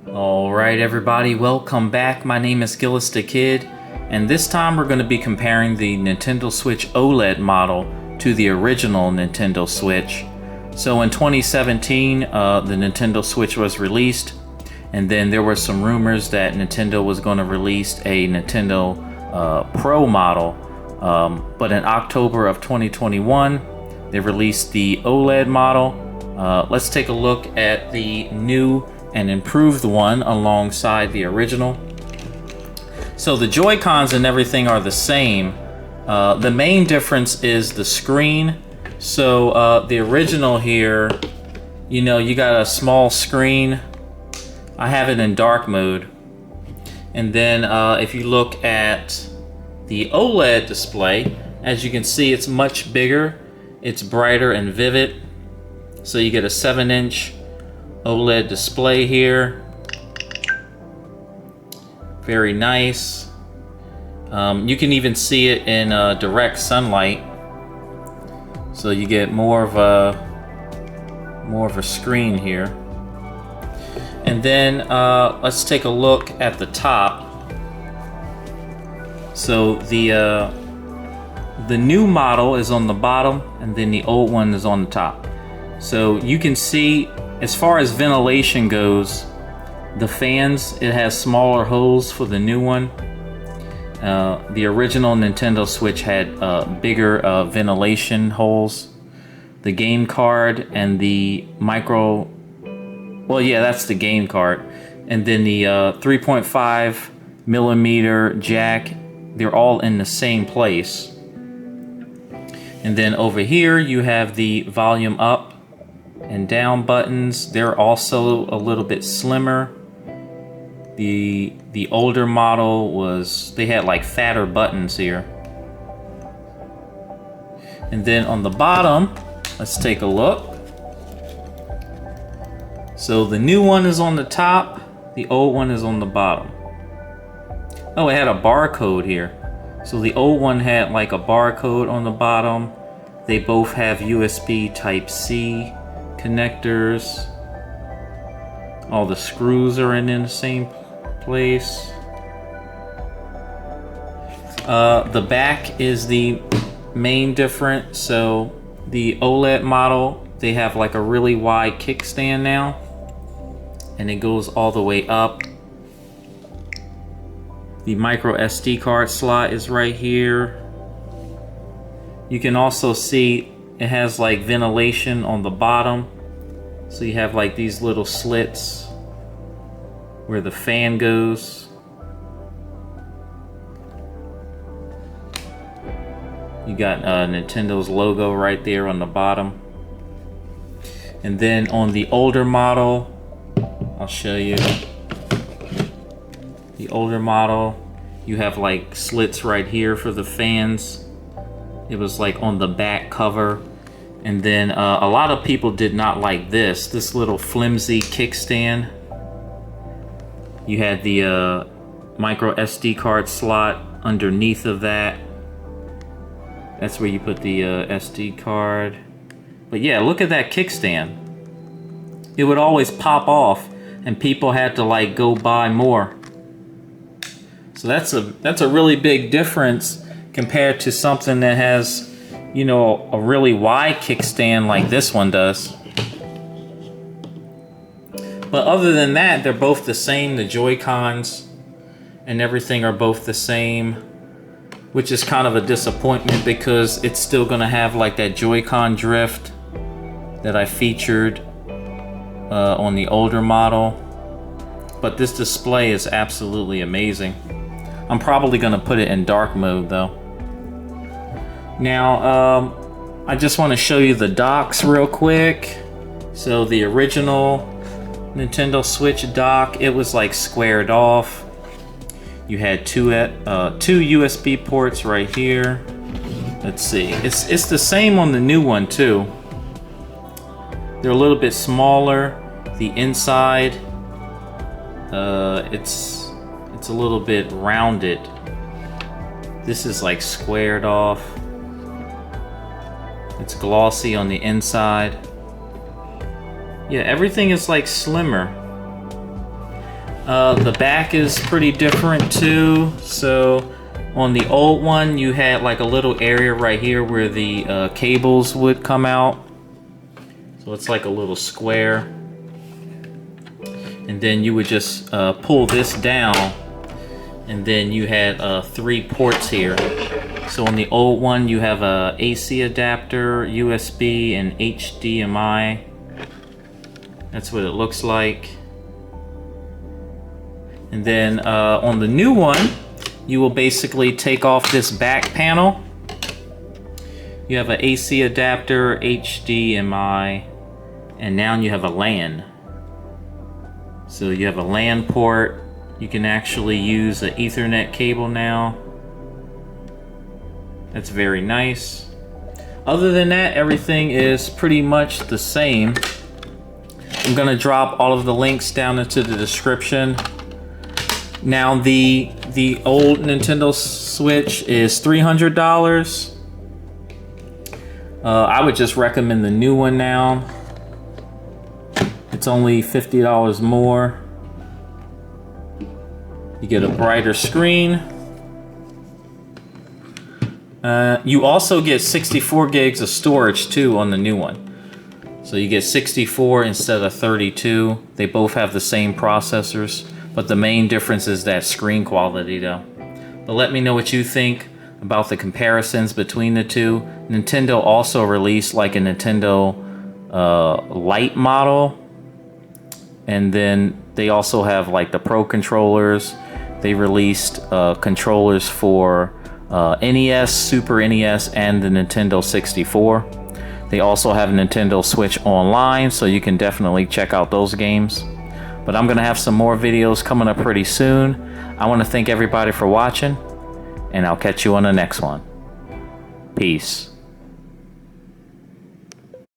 Alright everybody, welcome back. My name is Gillis the Kid, and this time we're going to be comparing the Nintendo Switch OLED model to the original Nintendo Switch. So in 2017, the Nintendo Switch was released, and then there were some rumors that Nintendo was going to release a Nintendo Pro model, but in October of 2021, they released the OLED model. Let's take a look at the new and improved one alongside the original. So the Joy-Cons and everything are the same. The main difference is the screen. So the original here, you know, you got a small screen. I have it in dark mode. And then if you look at the OLED display, as you can see, it's much bigger. It's brighter and vivid. So you get a 7-inch OLED display here. Very nice. You can even see it in direct sunlight, so you get more of a screen here. And then let's take a look at the top. So the new model is on the bottom, and then the old one is on the top. So you can see, as far as ventilation goes, the fans, it has smaller holes for the new one. The original Nintendo Switch had bigger ventilation holes. The game card and the micro, well, yeah, that's the game card. And then the 3.5 millimeter jack, they're all in the same place. And then over here you have the volume up and down buttons. They're also a little bit slimmer. The older model was, they had like fatter buttons here. And then on the bottom, let's take a look. So the new one is on the top, the old one is on the bottom. Oh, it had a barcode here. So the old one had like a barcode on the bottom. They both have USB Type-C connectors. All the screws are in the same place. The back is the main difference. So the OLED model, they have like a really wide kickstand now, and it goes all the way up. The micro SD card slot is right here. You can also see it has like ventilation on the bottom. So you have like these little slits where the fan goes. You got Nintendo's logo right there on the bottom. And then on the older model, I'll show you. The older model, you have like slits right here for the fans. It was like on the back cover. And then a lot of people did not like this little flimsy kickstand. You had the micro SD card slot underneath of that. That's where you put the SD card. But yeah, look at that kickstand. It would always pop off, and people had to like go buy more. So that's a really big difference compared to something that has, you know, a really wide kickstand like this one does. But other than that, they're both the same. The Joy-Cons and everything are both the same, which is kind of a disappointment because it's still gonna have like that Joy-Con drift that I featured on the older model. But this display is absolutely amazing. I'm probably gonna put it in dark mode though. Now, I just want to show you the docks real quick. So the original Nintendo Switch dock, it was like squared off. You had two USB ports right here. Let's see, it's the same on the new one too. They're a little bit smaller. The inside, it's a little bit rounded. This is like squared off. It's glossy on the inside. Yeah, everything is like slimmer. The back is pretty different too. So on the old one, you had like a little area right here where the cables would come out. So it's like a little square. And then you would just pull this down, and then you had 3 ports here. So on the old one, you have a AC adapter, USB, and HDMI. That's what it looks like. And then on the new one, you will basically take off this back panel. You have an AC adapter, HDMI, and now you have a LAN. So you have a LAN port. You can actually use an Ethernet cable now. That's very nice. Other than that, everything is pretty much the same. I'm gonna drop all of the links down into the description. Now the old Nintendo Switch is $300. I would just recommend the new one now. It's only $50 more. You get a brighter screen. You also get 64 gigs of storage too on the new one. So you get 64 instead of 32. They both have the same processors, but the main difference is that screen quality though. But let me know what you think about the comparisons between the two. Nintendo also released like a Nintendo Lite model. And then they also have like the Pro controllers. They released controllers for NES, Super NES, and the Nintendo 64. They also have Nintendo Switch Online, so you can definitely check out those games. But I'm gonna have some more videos coming up pretty soon. I want to thank everybody for watching, and I'll catch you on the next one. Peace.